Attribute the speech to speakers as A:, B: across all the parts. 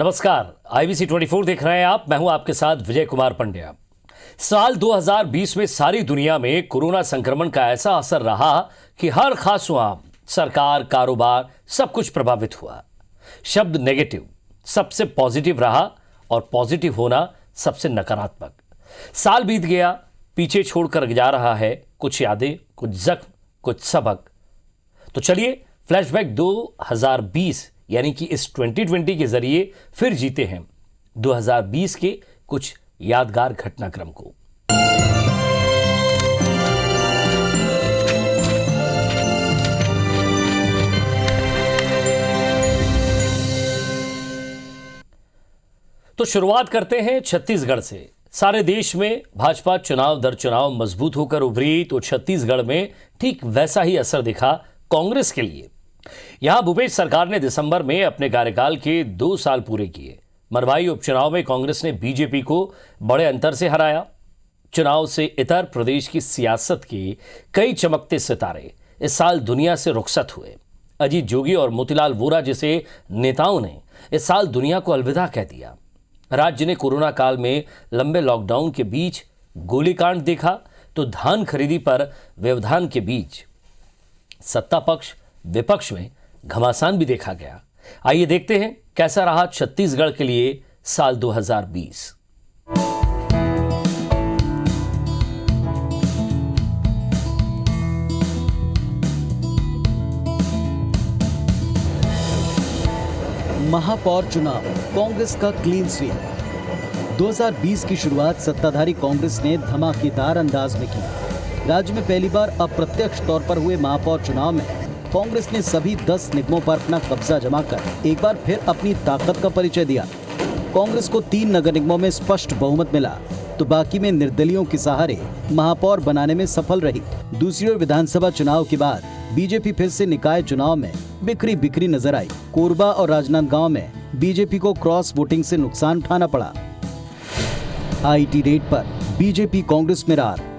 A: नमस्कार, IBC 24 देख रहे हैं आप। मैं हूं आपके साथ विजय कुमार पंड्या। साल 2020 में सारी दुनिया में कोरोना संक्रमण का ऐसा असर रहा कि हर खासुआम, सरकार, कारोबार सब कुछ प्रभावित हुआ। शब्द नेगेटिव सबसे पॉजिटिव रहा और पॉजिटिव होना सबसे नकारात्मक। साल बीत गया, पीछे छोड़कर जा रहा है कुछ यादें, कुछ जख्म, कुछ सबक। तो चलिए फ्लैशबैक 2020 यानी कि इस 2020 के जरिए फिर जीते हैं 2020 के कुछ यादगार घटनाक्रम को। तो शुरुआत करते हैं छत्तीसगढ़ से। सारे देश में भाजपा चुनाव दर चुनाव मजबूत होकर उभरी, तो छत्तीसगढ़ में ठीक वैसा ही असर दिखा कांग्रेस के लिए। यहां भूपेश सरकार ने दिसंबर में अपने कार्यकाल के 2 साल पूरे किए। मरवाई उपचुनाव में कांग्रेस ने बीजेपी को बड़े अंतर से हराया। चुनाव से इतर प्रदेश की सियासत के कई चमकते सितारे इस साल दुनिया से रुखसत हुए। अजीत जोगी और मोतीलाल वोरा जैसे नेताओं ने इस साल दुनिया को अलविदा कह दिया। राज्य ने कोरोना काल में लंबे लॉकडाउन के बीच गोलीकांड देखा, तो धान खरीदी पर व्यवधान के बीच सत्ता पक्ष विपक्ष में घमासान भी देखा गया। आइए देखते हैं कैसा रहा छत्तीसगढ़ के लिए साल 2020।
B: महापौर चुनाव, कांग्रेस का क्लीन स्वीप। 2020 की शुरुआत सत्ताधारी कांग्रेस ने धमाकेदार अंदाज में की। राज्य में पहली बार अप्रत्यक्ष तौर पर हुए महापौर चुनाव में कांग्रेस ने सभी 10 निगमों पर अपना कब्जा जमाकर एक बार फिर अपनी ताकत का परिचय दिया। कांग्रेस को 3 नगर निगमों में स्पष्ट बहुमत मिला, तो बाकी में निर्दलियों के सहारे महापौर बनाने में सफल रही। दूसरी ओर विधानसभा चुनाव के बाद बीजेपी फिर से निकाय चुनाव में बिखरी बिखरी नजर आई। कोरबा और राजनांदगांव में बीजेपी को क्रॉस वोटिंग से नुकसान उठाना पड़ा। IT रेट पर बीजेपी कांग्रेस में रार।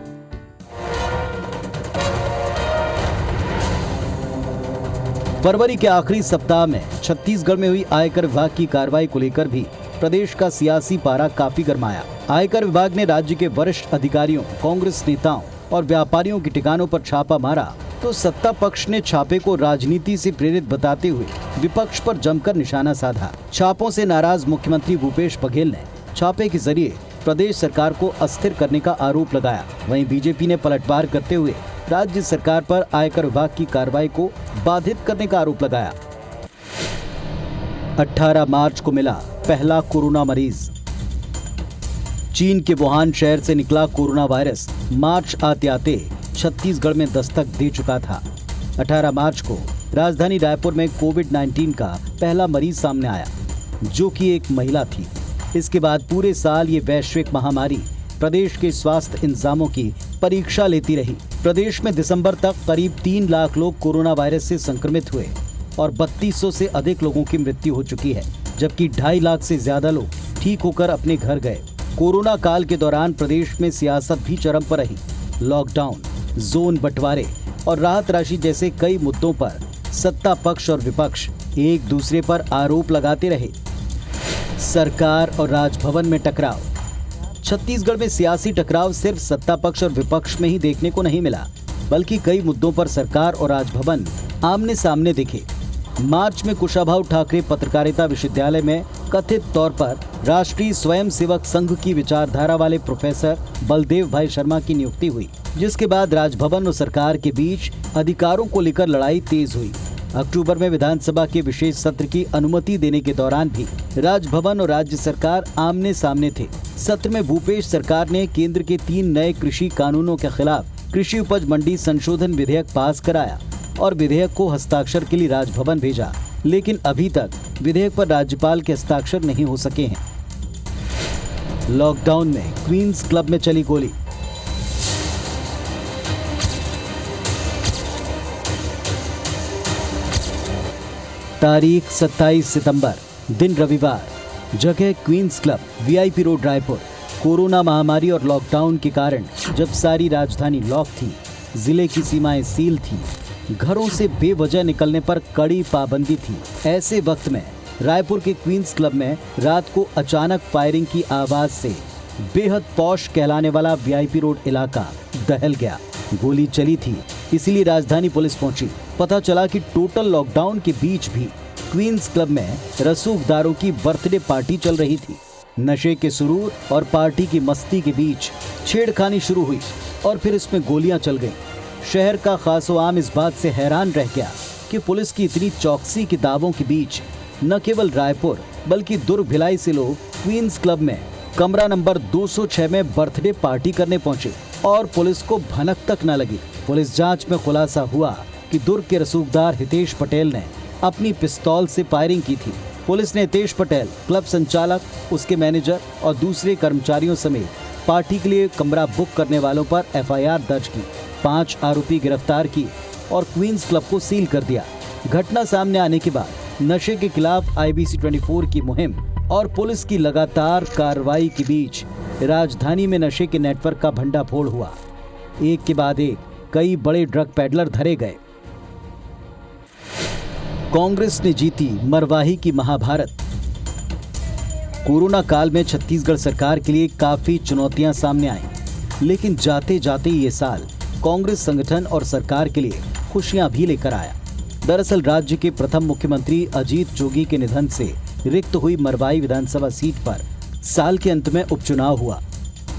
B: फरवरी के आखिरी सप्ताह में छत्तीसगढ़ में हुई आयकर विभाग की कार्रवाई को लेकर भी प्रदेश का सियासी पारा काफी गरमाया। आयकर विभाग ने राज्य के वरिष्ठ अधिकारियों, कांग्रेस नेताओं और व्यापारियों के ठिकानों पर छापा मारा, तो सत्ता पक्ष ने छापे को राजनीति से प्रेरित बताते हुए विपक्ष पर जमकर निशाना साधा। छापों से नाराज मुख्यमंत्री भूपेश बघेल ने छापे के जरिए प्रदेश सरकार को अस्थिर करने का आरोप लगाया। वहीं बीजेपी ने पलटवार करते हुए राज्य सरकार पर आयकर विभाग की कार्रवाई को बाधित करने का आरोप लगाया। 18 मार्च को मिला पहला कोरोना मरीज। चीन के वुहान शहर से निकला कोरोना वायरस मार्च आते आते छत्तीसगढ़ में दस्तक दे चुका था। 18 मार्च को राजधानी रायपुर में कोविड-19 का पहला मरीज सामने आया, जो कि एक महिला थी। इसके बाद पूरे साल ये वैश्विक महामारी प्रदेश के स्वास्थ्य इंतजामों की परीक्षा लेती रही। प्रदेश में दिसंबर तक करीब 3 लाख लोग कोरोना वायरस से संक्रमित हुए और 3200 से अधिक लोगों की मृत्यु हो चुकी है, जबकि 2.5 लाख से ज्यादा लोग ठीक होकर अपने घर गए। कोरोना काल के दौरान प्रदेश में सियासत भी चरम पर रही। लॉकडाउन, जोन बंटवारे और राहत राशि जैसे कई मुद्दों पर सत्ता पक्ष और विपक्ष एक दूसरे पर आरोप लगाते रहे। सरकार और राजभवन में टकराव। छत्तीसगढ़ में सियासी टकराव सिर्फ सत्ता पक्ष और विपक्ष में ही देखने को नहीं मिला, बल्कि कई मुद्दों पर सरकार और राजभवन आमने सामने दिखे। मार्च में कुशाभाऊ ठाकरे पत्रकारिता विश्वविद्यालय में कथित तौर पर राष्ट्रीय स्वयंसेवक संघ की विचारधारा वाले प्रोफेसर बलदेव भाई शर्मा की नियुक्ति हुई, जिसके बाद राजभवन और सरकार के बीच अधिकारों को लेकर लड़ाई तेज हुई। अक्टूबर में विधानसभा के विशेष सत्र की अनुमति देने के दौरान भी राजभवन और राज्य सरकार आमने सामने थे। सत्र में भूपेश सरकार ने केंद्र के 3 नए कृषि कानूनों के खिलाफ कृषि उपज मंडी संशोधन विधेयक पास कराया और विधेयक को हस्ताक्षर के लिए राजभवन भेजा, लेकिन अभी तक विधेयक पर राज्यपाल के हस्ताक्षर नहीं हो सके हैं। लॉकडाउन में क्वींस क्लब में चली गोली। तारीख 27 सितंबर, दिन रविवार, जगह Queens club, VIP road, Raipur. Corona महामारी और लॉकडाउन के कारण जब सारी राजधानी लॉक थी, जिले की सीमाएं सील थी, घरों से बेवजह निकलने पर कड़ी पाबंदी थी, ऐसे वक्त में रायपुर के क्वींस क्लब में रात को अचानक फायरिंग की आवाज से बेहद पॉश कहलाने वाला वीआईपी रोड इलाका दहल गया। गोली चली थी, इसीलिए राजधानी पुलिस पहुंची। पता चला कि टोटल लॉकडाउन के बीच भी क्वींस क्लब में रसूखदारों की बर्थडे पार्टी चल रही थी। नशे के सुरूर और पार्टी की मस्ती के बीच छेड़खानी शुरू हुई और फिर इसमें गोलियां चल गईं। शहर का खासो आम इस बात से हैरान रह गया कि पुलिस की इतनी चौकसी के दावों के बीच न केवल रायपुर बल्कि दुर्ग भिलाई से लोग क्वींस क्लब में कमरा नंबर 206 में बर्थडे पार्टी करने पहुंचे और पुलिस को भनक तक न लगी। पुलिस जांच में खुलासा हुआ कि दुर्ग के रसूखदार हितेश पटेल ने अपनी पिस्तौल से फायरिंग की थी। पुलिस ने हितेश पटेल, क्लब संचालक, उसके मैनेजर और दूसरे कर्मचारियों समेत पार्टी के लिए कमरा बुक करने वालों पर एफआईआर दर्ज की, 5 आरोपी गिरफ्तार किए और क्वींस क्लब को सील कर दिया। घटना सामने आने के बाद नशे के खिलाफ आईबीसी 24 की मुहिम और पुलिस की लगातार कार्रवाई के बीच राजधानी में नशे के नेटवर्क का भंडाफोड़ हुआ। एक के बाद एक कई बड़े ड्रग पेडलर धरे गए। कांग्रेस ने जीती मरवाही की महाभारत। कोरोना काल में छत्तीसगढ़ सरकार के लिए काफी चुनौतियां सामने आईं, लेकिन जाते जाते ये साल कांग्रेस संगठन और सरकार के लिए खुशियां भी लेकर आया। दरअसल राज्य के प्रथम मुख्यमंत्री अजीत जोगी के निधन से रिक्त हुई मरवाही विधानसभा सीट पर साल के अंत में उपचुनाव हुआ।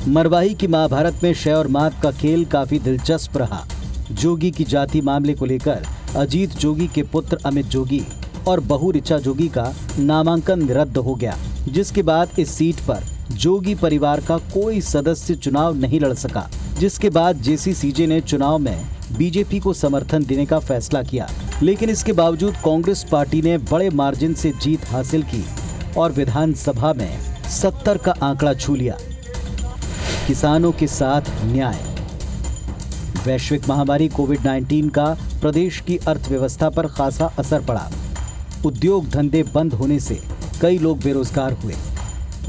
B: मरवाही की महाभारत में शय और मात का खेल काफी दिलचस्प रहा। जोगी की जाति मामले को लेकर अजीत जोगी के पुत्र अमित जोगी और बहू ऋचा जोगी का नामांकन रद्द हो गया, जिसके बाद इस सीट पर जोगी परिवार का कोई सदस्य चुनाव नहीं लड़ सका, जिसके बाद जेसीसीजे ने चुनाव में बीजेपी को समर्थन देने का फैसला किया। लेकिन इसके बावजूद कांग्रेस पार्टी ने बड़े मार्जिन से जीत हासिल की और विधानसभा में 70 का आंकड़ा छू लिया। किसानों के साथ न्याय। वैश्विक महामारी कोविड-19 का प्रदेश की अर्थव्यवस्था पर खासा असर पड़ा। उद्योग धंधे बंद होने से कई लोग बेरोजगार हुए,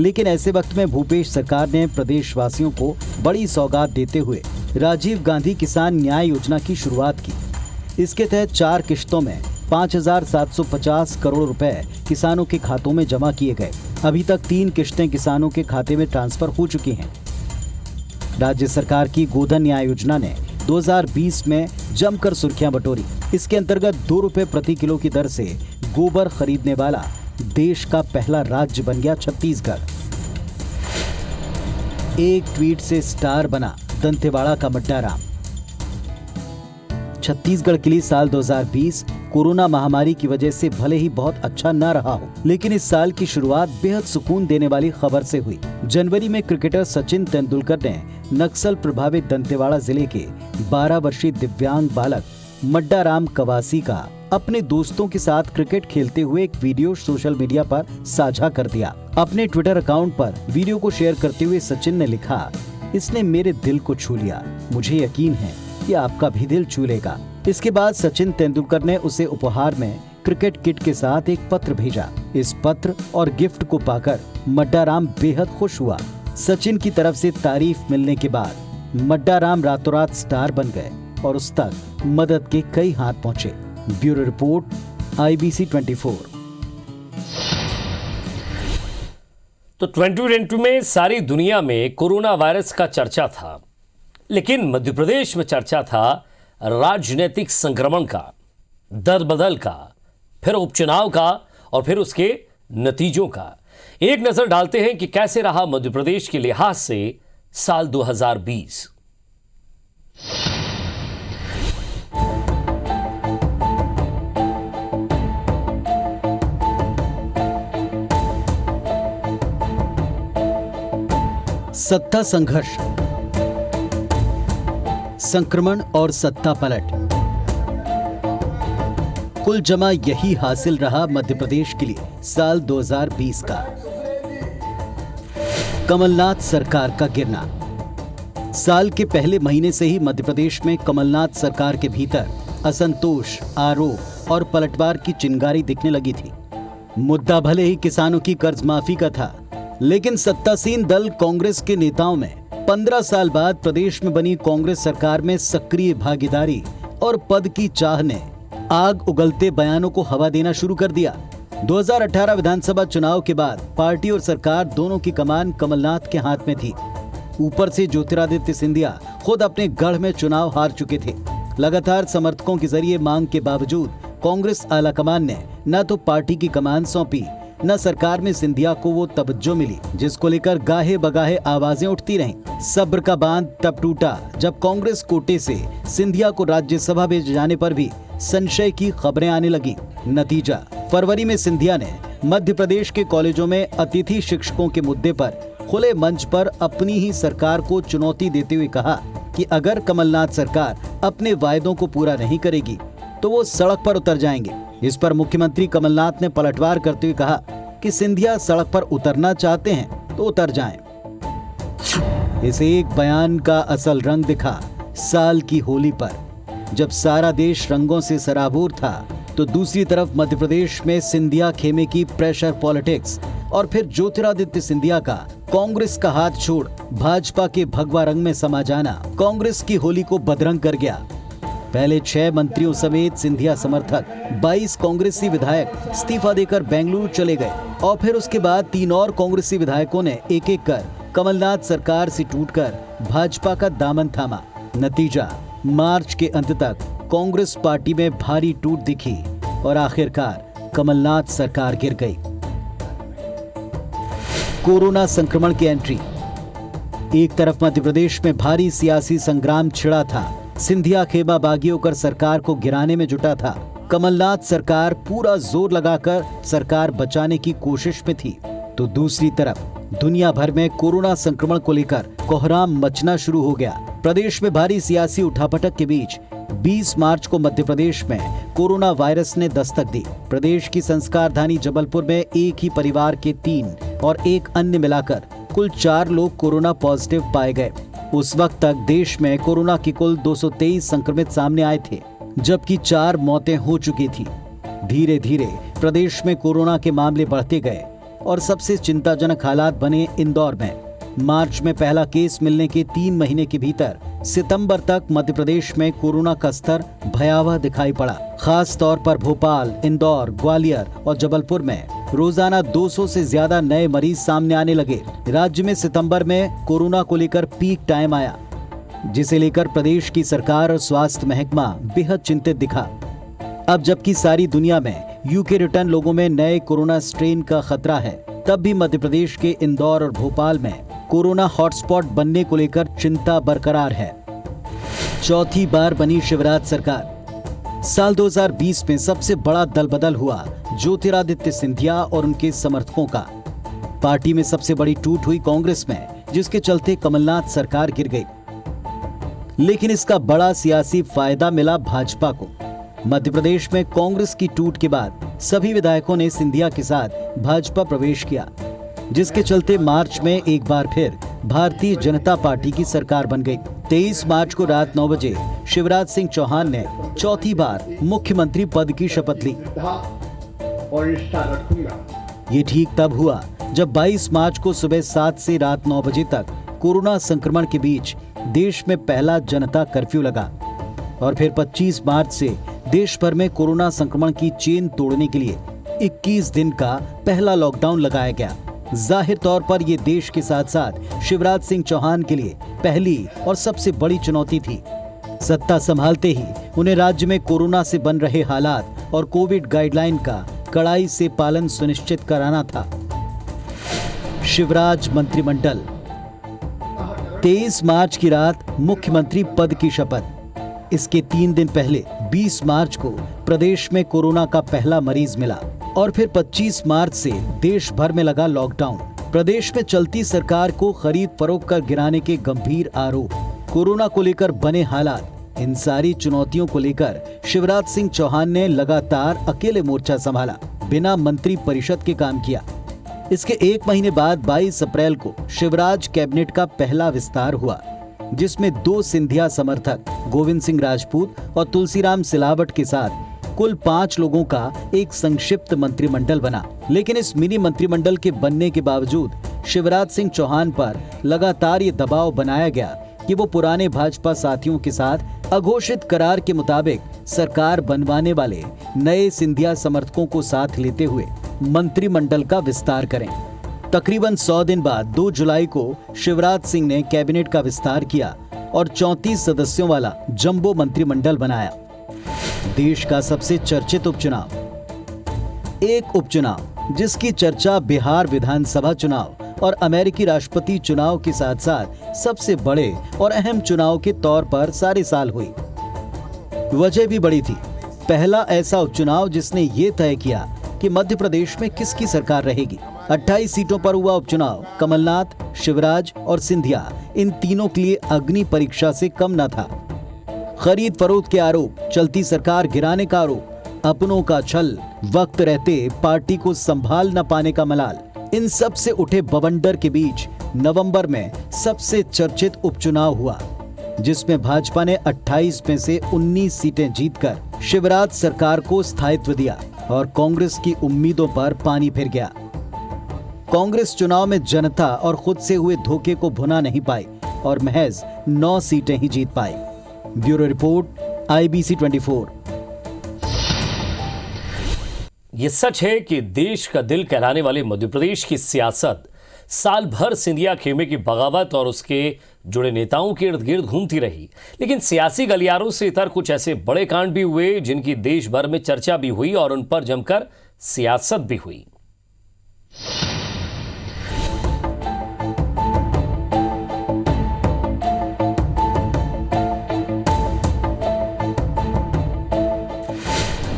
B: लेकिन ऐसे वक्त में भूपेश सरकार ने प्रदेशवासियों को बड़ी सौगात देते हुए राजीव गांधी किसान न्याय योजना की शुरुआत की। इसके तहत 4 किश्तों में 5,750 करोड़ रुपए किसानों के खातों में जमा किए गए। अभी तक 3 किश्तें किसानों के खाते में ट्रांसफर हो चुकी हैं। राज्य सरकार की गोधन न्याय योजना ने 2020 में जमकर सुर्खियां बटोरी। इसके अंतर्गत 2 रुपए प्रति किलो की दर से गोबर खरीदने वाला देश का पहला राज्य बन गया छत्तीसगढ़। एक ट्वीट से स्टार बना दंतेवाड़ा का मड्डाराम। छत्तीसगढ़ के लिए साल 2020 कोरोना महामारी की वजह से भले ही बहुत अच्छा न रहा हो, लेकिन इस साल की शुरुआत बेहद सुकून देने वाली खबर से हुई। जनवरी में क्रिकेटर सचिन तेंदुलकर ने नक्सल प्रभावित दंतेवाड़ा जिले के 12 वर्षीय दिव्यांग बालक मड्डाराम कवासी का अपने दोस्तों के साथ क्रिकेट खेलते हुए एक वीडियो सोशल मीडिया पर साझा कर दिया। अपने ट्विटर अकाउंट पर वीडियो को शेयर करते हुए सचिन ने लिखा, इसने मेरे दिल को छू लिया, मुझे यकीन है कि आपका भी दिल छू लेगा। इसके बाद सचिन तेंदुलकर ने उसे उपहार में क्रिकेट किट के साथ एक पत्र भेजा। इस पत्र और गिफ्ट को पाकर मड्डाराम बेहद खुश हुआ। सचिन की तरफ से तारीफ मिलने के बाद मड्डाराम रातों रात स्टार बन गए और उस तक मदद के कई हाथ पहुंचे। Bureau report, IBC 24।
A: तो 2020 में सारी दुनिया में कोरोना वायरस का चर्चा था, लेकिन मध्य प्रदेश में चर्चा था राजनीतिक संक्रमण का, दल बदल का, फिर उपचुनाव का और फिर उसके नतीजों का। एक नजर डालते हैं कि कैसे रहा मध्य प्रदेश के लिहाज से साल 2020।
B: सत्ता संघर्ष, संक्रमण और सत्ता पलट, कुल जमा यही हासिल रहा मध्य प्रदेश के लिए साल 2020 का। कमलनाथ सरकार का गिरना। साल के पहले महीने से ही मध्य प्रदेश में कमलनाथ सरकार के भीतर असंतोष, आरोप और पलटवार की चिंगारी दिखने लगी थी। मुद्दा भले ही किसानों की कर्ज माफी का था, लेकिन सत्तासीन दल कांग्रेस के नेताओं में 15 साल बाद प्रदेश में बनी कांग्रेस सरकार में सक्रिय भागीदारी और पद की चाह ने आग उगलते बयानों को हवा देना शुरू कर दिया। 2018 विधानसभा चुनाव के बाद पार्टी और सरकार दोनों की कमान कमलनाथ के हाथ में थी। ऊपर से ज्योतिरादित्य सिंधिया खुद अपने गढ़ में चुनाव हार चुके थे। लगातार समर्थकों के जरिए मांग के बावजूद कांग्रेस आलाकमान ने न तो पार्टी की कमान सौंपी, न सरकार में सिंधिया को वो तवज्जो मिली जिसको लेकर गाहे बगाहे आवाजें उठती रहीं। सब्र का बांध तब टूटा जब कांग्रेस कोटे से सिंधिया को राज्यसभा भेजे जाने पर भी संशय की खबरें आने लगी। नतीजा, फरवरी में सिंधिया ने मध्य प्रदेश के कॉलेजों में अतिथि शिक्षकों के मुद्दे पर खुले मंच पर अपनी ही सरकार को चुनौती देते हुए कहा कि अगर कमलनाथ सरकार अपने वायदों को पूरा नहीं करेगी तो वो सड़क पर उतर जाएंगे। इस पर मुख्यमंत्री कमलनाथ ने पलटवार करते हुए कहा कि सिंधिया सड़क पर उतरना चाहते हैं तो उतर जाएं। इस एक बयान का असल रंग दिखा साल की होली पर, जब सारा देश रंगों से सराबोर था तो दूसरी तरफ मध्य प्रदेश में सिंधिया खेमे की प्रेशर पॉलिटिक्स और फिर ज्योतिरादित्य सिंधिया का कांग्रेस का हाथ छोड़ भाजपा के भगवा रंग में समा जाना कांग्रेस की होली को बदरंग कर गया। पहले 6 मंत्रियों समेत सिंधिया समर्थक 22 कांग्रेसी विधायक इस्तीफा देकर बेंगलुरु चले गए और फिर उसके बाद 3 और कांग्रेसी विधायकों ने एक एक कर कमलनाथ सरकार से टूटकर भाजपा का दामन थामा। नतीजा, मार्च के अंत तक कांग्रेस पार्टी में भारी टूट दिखी और आखिरकार कमलनाथ सरकार गिर गई। कोरोना संक्रमण की एंट्री। एक तरफ मध्य प्रदेश में भारी सियासी संग्राम छिड़ा था, सिंधिया खेमा बागी होकर सरकार को गिराने में जुटा था। कमलनाथ सरकार पूरा जोर लगाकर सरकार बचाने की कोशिश में थी, तो दूसरी तरफ दुनिया भर में कोरोना संक्रमण को लेकर कोहराम मचना शुरू हो गया। प्रदेश में भारी सियासी उठापटक के बीच 20 मार्च को मध्य प्रदेश में कोरोना वायरस ने दस्तक दी। प्रदेश की संस्कारधानी जबलपुर में एक ही परिवार के 3 और एक अन्य मिलाकर कुल 4 लोग कोरोना पॉजिटिव पाए गए। उस वक्त तक देश में कोरोना के कुल 223 संक्रमित सामने आए थे, जबकि 4 मौतें हो चुकी थी। धीरे धीरे प्रदेश में कोरोना के मामले बढ़ते गए और सबसे चिंताजनक हालात बने इंदौर में। मार्च में पहला केस मिलने के 3 महीने के भीतर सितंबर तक मध्य प्रदेश में कोरोना का स्तर भयावह दिखाई पड़ा। खास तौर पर भोपाल, इंदौर, ग्वालियर और जबलपुर में रोजाना 200 से ज्यादा नए मरीज सामने आने लगे। राज्य में सितंबर में कोरोना को लेकर पीक टाइम आया, जिसे लेकर प्रदेश की सरकार और स्वास्थ्य महकमा बेहद चिंतित दिखा। अब जबकि सारी दुनिया में यूके रिटर्न लोगों में नए कोरोना स्ट्रेन का खतरा है, तब भी मध्य प्रदेश के इंदौर और भोपाल में कोरोना हॉटस्पॉट बनने को लेकर चिंता बरकरार है। चौथी बार बनी शिवराज सरकार। साल 2020 में सबसे बड़ा दलबदल हुआ ज्योतिरादित्य सिंधिया और उनके समर्थकों का। पार्टी में सबसे बड़ी टूट हुई कांग्रेस में, जिसके चलते कमलनाथ सरकार गिर गई। लेकिन इसका बड़ा सियासी फायदा मिला भाजपा को। मध्य प्रदेश में कांग्रेस की टूट के बाद सभी विधायकों ने सिंधिया के साथ भाजपा प्रवेश किया, जिसके चलते मार्च में एक बार फिर भारतीय जनता पार्टी की सरकार बन गई। 23 मार्च को रात 9 बजे शिवराज सिंह चौहान ने चौथी बार मुख्यमंत्री पद की शपथ ली। ये ठीक तब हुआ जब 22 मार्च को सुबह 7 से रात 9 बजे तक कोरोना संक्रमण के बीच देश में पहला जनता कर्फ्यू लगा और फिर 25 मार्च से देश भर में कोरोना संक्रमण की चेन तोड़ने के लिए 21 दिन का पहला लॉकडाउन लगाया गया। जाहिर तौर पर यह देश के साथ साथ शिवराज सिंह चौहान के लिए पहली और सबसे बड़ी चुनौती थी। सत्ता संभालते ही उन्हें राज्य में कोरोना से बन रहे हालात और कोविड गाइडलाइन का कड़ाई से पालन सुनिश्चित कराना था। शिवराज मंत्रिमंडल। 23 मार्च की रात मुख्यमंत्री पद की शपथ। इसके 3 दिन पहले 20 मार्च को प्रदेश में कोरोना का पहला मरीज मिला और फिर 25 मार्च से देश भर में लगा लॉकडाउन। प्रदेश में चलती सरकार को खरीद फरोख्त कर गिराने के गंभीर आरोप, कोरोना को लेकर बने हालात, इन सारी चुनौतियों को लेकर शिवराज सिंह चौहान ने लगातार अकेले मोर्चा संभाला, बिना मंत्री परिषद के काम किया। इसके 1 महीने बाद 22 अप्रैल को शिवराज कैबिनेट का पहला विस्तार हुआ, जिसमें 2 सिंधिया समर्थक गोविंद सिंह राजपूत और तुलसीराम सिलावट के साथ कुल 5 लोगों का एक संक्षिप्त मंत्रिमंडल बना। लेकिन इस मिनी मंत्रिमंडल के बनने के बावजूद शिवराज सिंह चौहान पर लगातार ये दबाव बनाया गया कि वो पुराने भाजपा साथियों के साथ अघोषित करार के मुताबिक सरकार बनवाने वाले नए सिंधिया समर्थकों को साथ लेते हुए मंत्रिमंडल का विस्तार करें। तकरीबन 100 दिन बाद 2 जुलाई को शिवराज सिंह ने कैबिनेट का विस्तार किया और 34 सदस्यों वाला जंबो मंत्रिमंडल बनाया। देश का सबसे चर्चित उपचुनाव, एक उपचुनाव जिसकी चर्चा बिहार विधानसभा चुनाव और अमेरिकी राष्ट्रपति चुनाव के साथ साथ सबसे बड़े और अहम चुनाव के तौर पर सारे साल हुई। वजह भी बड़ी थी, पहला ऐसा उपचुनाव जिसने ये तय किया कि मध्य प्रदेश में किसकी सरकार रहेगी। 28 सीटों पर हुआ उपचुनाव कमलनाथ, शिवराज और सिंधिया इन तीनों के लिए अग्नि परीक्षा से कम न था। खरीद फरोख्त के आरोप, चलती सरकार गिराने का आरोप, अपनों का छल, वक्त रहते पार्टी को संभाल न पाने का मलाल, इन सब से उठे बवंडर के बीच नवंबर में सबसे चर्चित उपचुनाव हुआ, जिसमें भाजपा ने 28 में से 19 सीटें जीतकर शिवराज सरकार को स्थायित्व दिया और कांग्रेस की उम्मीदों पर पानी फिर गया। कांग्रेस चुनाव में जनता और खुद से हुए धोखे को भुना नहीं पाई और महज 9 सीटें ही जीत पाई। Bureau report, IBC 24।
A: ये सच है कि देश का दिल कहलाने वाले मध्य प्रदेश की सियासत साल भर सिंधिया खेमे की बगावत और उसके जुड़े नेताओं के इर्द गिर्द घूमती रही, लेकिन सियासी गलियारों से इतर कुछ ऐसे बड़े कांड भी हुए जिनकी देश भर में चर्चा भी हुई और उन पर जमकर सियासत भी हुई।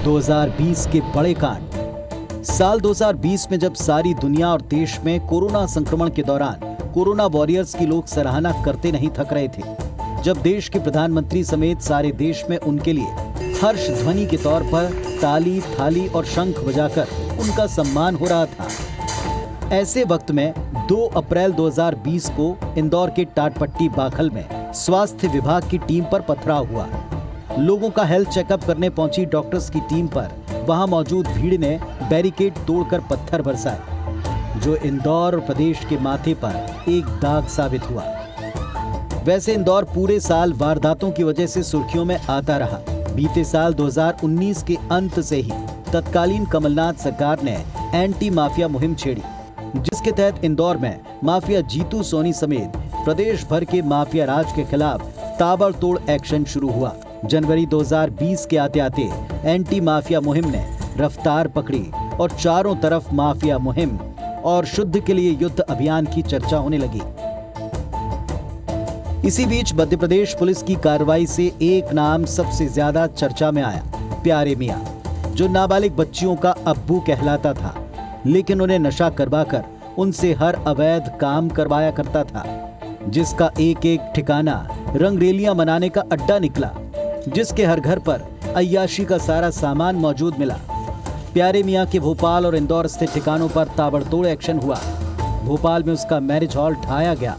B: दो 2020 के बड़े कांड। साल 2020 में जब सारी दुनिया और देश में कोरोना संक्रमण के दौरान कोरोना वॉरियर्स की लोग सराहना करते नहीं थक रहे थे, जब देश के प्रधानमंत्री समेत सारे देश में उनके लिए हर्ष ध्वनि के तौर पर ताली, थाली और शंख बजाकर उनका सम्मान हो रहा था, ऐसे वक्त में 2 अप्रैल 2020 को इंदौर के टाटपट्टी बाखल में स्वास्थ्य विभाग की टीम पर पथराव हुआ। लोगों का हेल्थ चेकअप करने पहुंची डॉक्टर्स की टीम पर वहां मौजूद भीड़ ने बैरिकेड तोड़कर पत्थर बरसाए, जो इंदौर और प्रदेश के माथे पर एक दाग साबित हुआ। वैसे इंदौर पूरे साल वारदातों की वजह से सुर्खियों में आता रहा। बीते साल 2019 के अंत से ही तत्कालीन कमलनाथ सरकार ने एंटी माफिया मुहिम छेड़ी, जिसके तहत इंदौर में माफिया जीतू सोनी समेत प्रदेश भर के माफिया राज के खिलाफ ताबड़तोड़ एक्शन शुरू हुआ। जनवरी 2020 के आते एंटी माफिया मुहिम ने रफ्तार पकड़ी और चारों तरफ माफिया मुहिम और शुद्ध के लिए युद्ध अभियान की चर्चा होने लगी। इसी बीच मध्य प्रदेश पुलिस की कार्रवाई से एक नाम सबसे ज्यादा चर्चा में आया, प्यारे मियां, जो नाबालिग बच्चियों का अब्बू कहलाता था, लेकिन उन्हें नशा करवाकर उनसे हर अवैध काम करवाया करता था, जिसका एक एक ठिकाना रंगरेलियां मनाने का अड्डा निकला, जिसके हर घर पर अय्याशी का सारा सामान मौजूद मिला। प्यारे मियां के भोपाल और इंदौर स्थित ठिकानों पर ताबड़तोड़ एक्शन हुआ। भोपाल में उसका मैरिज हॉल ढाया गया।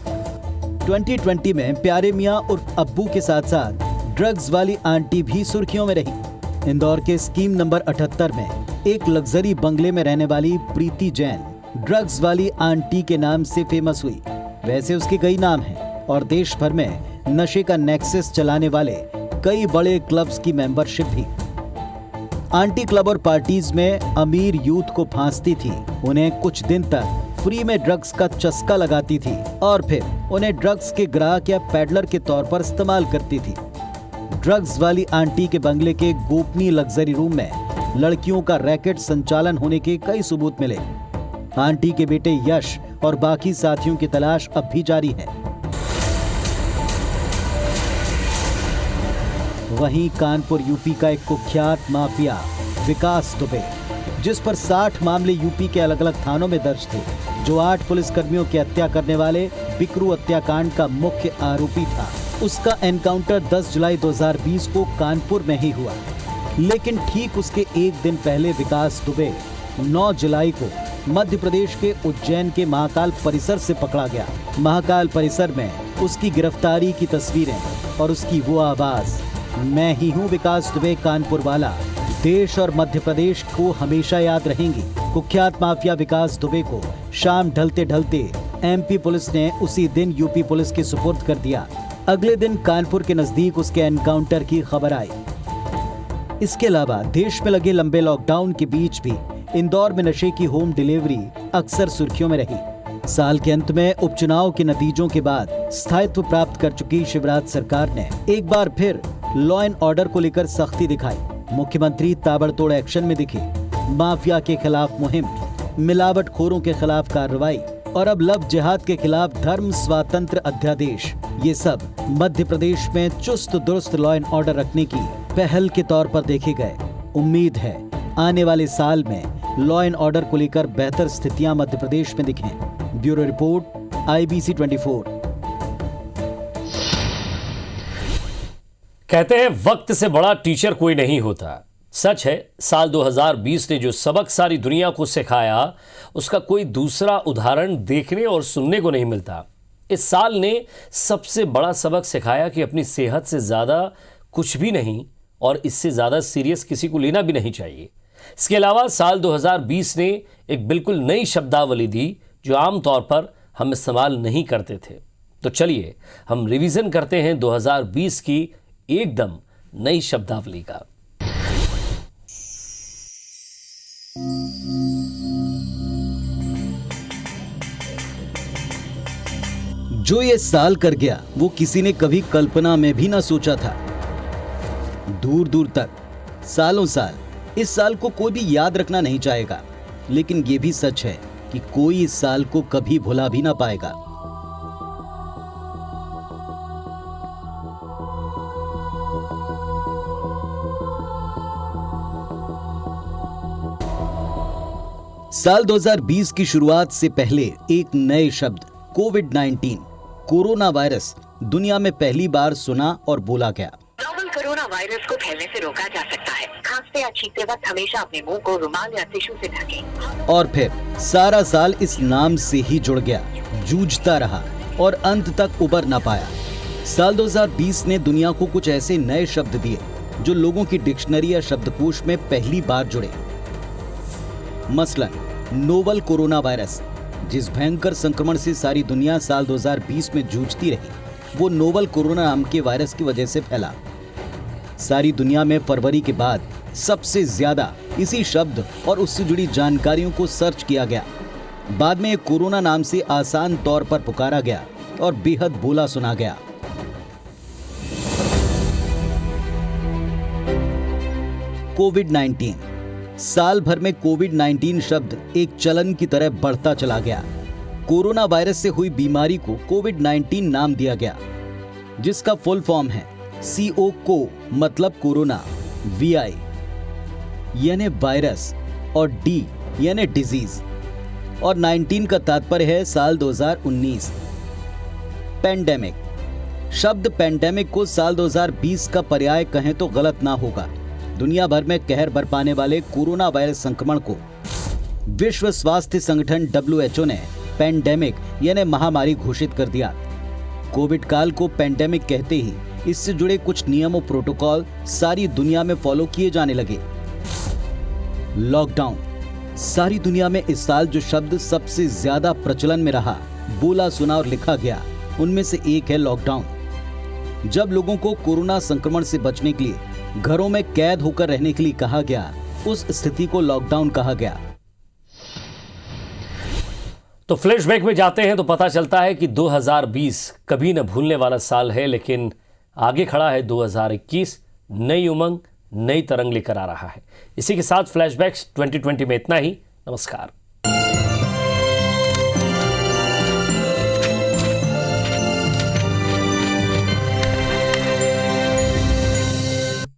B: 2020 में प्यारे मियां उर्फ अब्बू के साथ साथ ड्रग्स वाली आंटी भी सुर्खियों में रही। इंदौर के स्कीम नंबर 78 में एक लग्जरी बंगले में रहने वाली प्रीति जैन ड्रग्स वाली आंटी के नाम से फेमस हुई। वैसे उसके कई नाम हैं और देश भर में नशे का नेक्सस चलाने वाले कई बड़े क्लब्स की मेंबरशिप भी। आंटी क्लब और पार्टीज में अमीर यूथ को फांसती थी, उन्हें कुछ दिन तक फ्री में ड्रग्स का चस्का लगाती थी और फिर उन्हें ड्रग्स के ग्राहक या पैडलर के तौर पर इस्तेमाल करती थी। ड्रग्स वाली आंटी के बंगले के गोपनीय लग्जरी रूम में लड़कियों का रैकेट संचालन होने के कई सबूत मिले। आंटी के बेटे यश और बाकी साथियों की तलाश अब भी जारी है। वहीं कानपुर यूपी का एक कुख्यात माफिया विकास दुबे, जिस पर 60 मामले यूपी के अलग अलग थानों में दर्ज थे, जो 8 पुलिसकर्मियों की हत्या करने वाले बिकरू हत्याकांड का मुख्य आरोपी था, उसका एनकाउंटर 10 जुलाई 2020 को कानपुर में ही हुआ। लेकिन ठीक उसके एक दिन पहले विकास दुबे 9 जुलाई को मध्य प्रदेश के उज्जैन के महाकाल परिसर से पकड़ा गया। महाकाल परिसर में उसकी गिरफ्तारी की तस्वीरें और उसकी वो आवाज, मैं ही हूँ विकास दुबे कानपुर वाला, देश और मध्य प्रदेश को हमेशा याद रहेंगी। कुख्यात माफिया विकास दुबे को शाम ढलते ढलते MP पुलिस ने उसी दिन यूपी पुलिस के सुपुर्द कर दिया। अगले दिन कानपुर के नजदीक उसके एनकाउंटर की खबर आई। इसके अलावा देश में लगे लंबे लॉकडाउन के बीच भी इंदौर में नशे की होम डिलीवरी अक्सर सुर्खियों में रही। साल के अंत में उपचुनाव के नतीजों के बाद स्थायित्व प्राप्त कर चुकी शिवराज सरकार ने एक बार फिर लॉ एंड ऑर्डर को लेकर सख्ती दिखाई। मुख्यमंत्री ताबड़तोड़ एक्शन में दिखे। माफिया के खिलाफ मुहिम, मिलावटखोरों के खिलाफ कार्रवाई और अब लव जिहाद के खिलाफ धर्म स्वातंत्र अध्यादेश, ये सब मध्य प्रदेश में चुस्त दुरुस्त लॉ एंड ऑर्डर रखने की पहल के तौर पर देखे गए। उम्मीद है आने वाले साल में लॉ एंड ऑर्डर को लेकर बेहतर स्थितियां मध्य प्रदेश में दिखें। Bureau report, IBC 24।
A: कहते हैं वक्त से बड़ा टीचर कोई नहीं होता। सच है, साल 2020 ने जो सबक सारी दुनिया को सिखाया उसका कोई दूसरा उदाहरण देखने और सुनने को नहीं मिलता। इस साल ने सबसे बड़ा सबक सिखाया कि अपनी सेहत से ज़्यादा कुछ भी नहीं और इससे ज़्यादा सीरियस किसी को लेना भी नहीं चाहिए। इसके अलावा साल 2020 ने एक बिल्कुल नई शब्दावली दी जो आमतौर पर हम इस्तेमाल नहीं करते थे। तो चलिए हम रिवीजन करते हैं 2020 की एकदम नई शब्दावली का।
B: जो ये साल कर गया वो किसी ने कभी कल्पना में भी ना सोचा था। दूर दूर तक, सालों साल इस साल को कोई भी याद रखना नहीं चाहेगा, लेकिन ये भी सच है कि कोई इस साल को कभी भुला भी ना पाएगा। साल 2020 की शुरुआत से पहले एक नए शब्द कोविड-19 कोरोना वायरस दुनिया में पहली बार सुना और बोला गया।
C: नोवल कोरोना वायरस को फैलने से रोका जा सकता है। खांसते या छींकते वक्त हमेशा अपने मुंह को रुमाल या टिश्यू से ढकें।
B: और फिर सारा साल इस नाम से ही जुड़ गया, जूझता रहा और अंत तक उबर ना पाया। साल 2020 ने दुनिया को कुछ ऐसे नए शब्द दिए जो लोगों की डिक्शनरी या शब्दकोश में पहली बार जुड़े। मसलन नोवल कोरोना वायरस, जिस भयंकर संक्रमण से सारी दुनिया साल 2020 में जूझती रही, वो नोवल कोरोना नाम के वायरस की वजह से फैला। सारी दुनिया में फरवरी के बाद सबसे ज्यादा इसी शब्द और उससे जुड़ी जानकारियों को सर्च किया गया। बाद में कोरोना नाम से आसान तौर पर पुकारा गया और बेहद बोला सुना गया। कोविड-19, साल भर में कोविड-19 शब्द एक चलन की तरह बढ़ता चला गया। कोरोना वायरस से हुई बीमारी को कोविड-19 नाम दिया गया, जिसका फुल फॉर्म है CO को मतलब कोरोना, VI यानी वायरस और D यानी डिजीज और 19 का तात्पर्य है साल 2019। पेंडेमिक, शब्द पेंडेमिक को साल 2020 का पर्याय कहें तो गलत ना होगा। दुनिया भर में कहर बरपाने वाले कोरोना वायरस संक्रमण को विश्व स्वास्थ्य संगठन WHO ने पेंडेमिक यानी महामारी घोषित कर दिया। कोविड काल को पेंडेमिक कहते ही इससे जुड़े कुछ नियम और प्रोटोकॉल सारी दुनिया में फॉलो किए जाने लगे। लॉकडाउन, सारी दुनिया में इस साल जो शब्द सबसे ज्यादा प्रचलन में रहा, बोला सुना और लिखा गया, उनमें से एक है लॉकडाउन। जब लोगों को कोरोना संक्रमण से बचने के लिए घरों में कैद होकर रहने के लिए कहा गया, उस स्थिति को लॉकडाउन कहा गया।
A: तो फ्लैशबैक में जाते हैं तो पता चलता है कि 2020 कभी न भूलने वाला साल है, लेकिन आगे खड़ा है 2021, नई उमंग, नई तरंग लेकर आ रहा है। इसी के साथ फ्लैशबैक्स 2020 में इतना ही। नमस्कार।